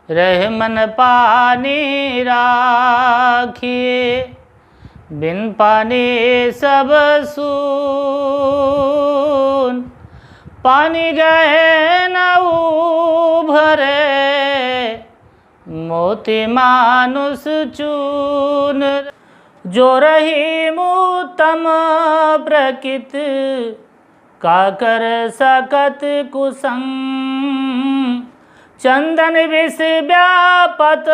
रह मन पानी राखिए, बिन पानी सब सून। पानी गए न उभरे, मोती मानुष चून। जो रही मूतम प्रकृति, का कर सकत कुसंग। चंदन विष व्यापत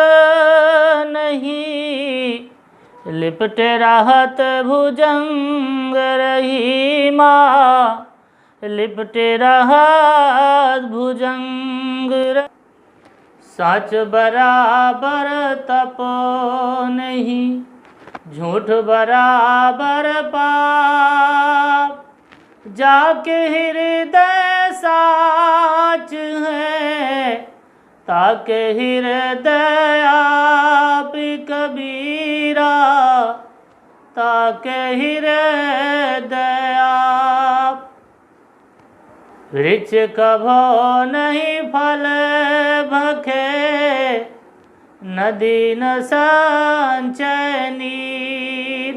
नहीं, लिपटे रहत भुजंग। रही माँ लिपटे रहत भुजंग। सच बराबर तप नहीं, झूठ बराबर पाप। जाके हृदय साच है, ताके हृदय आप। कबीरा ताके हृदय आप। वृक्ष कभो नहीं फल भखे, नदी न संचय नीर।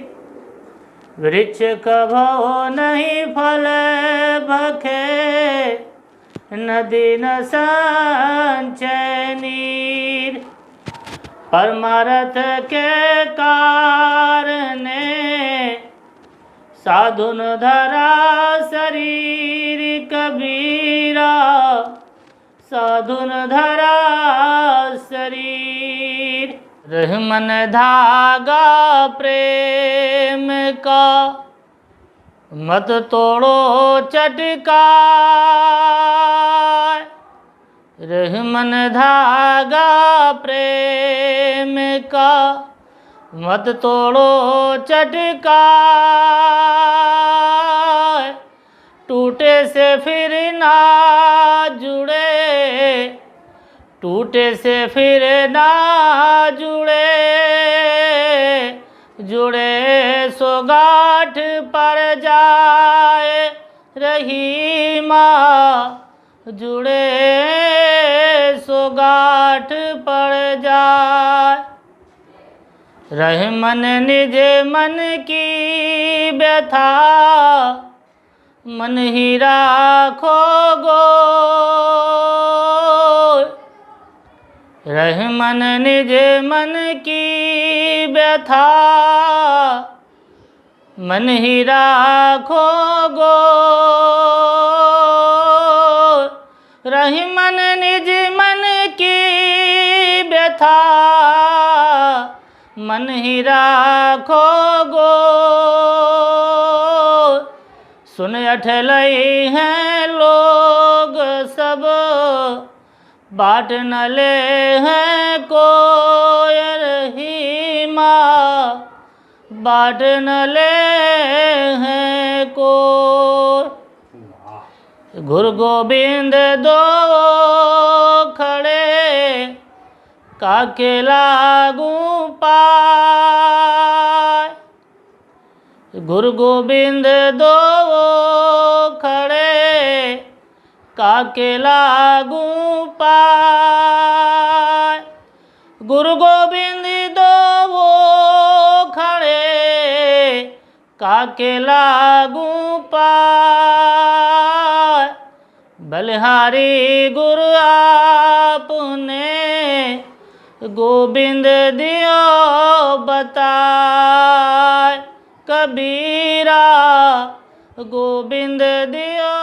वृक्ष कभो नहीं फल भखे, नदी न संचय नीर। परमार्थ के कारणे, साधुन धरा शरीर। कबीरा साधुन धरा शरीर। रह मन धागा प्रेम का, मत तोड़ो चटका। रह मन धागा प्रेम का, मत तोड़ो चटका। टूटे से फिर ना जुड़े, टूटे से फिर ना जुड़े। जुड़े सो गांठ पर जाए, रही माँ जुड़े सो गांठ पर जाए। रह मन निज मन की व्यथा, मन ही राखो गो। रह मन निज मन की व्यथा, मन ही राखो गो। रह मन निज मन की व्यथा, मन ही राखो गो। सुन अठलई हैं लोग सब, बाट न ले हैं कोय। रही माँ बाट न ले हैं कोय। गुरु गोविंद दो खड़े, काके लागू पाय। गुरु गोविंद दो खड़े, काके लागू पाय। गुरु गोविंद दो खड़े, काके लागू पाय। बलिहारी गुरु आपने, गोविंद दियो बताए। कबीरा गोविंद दियो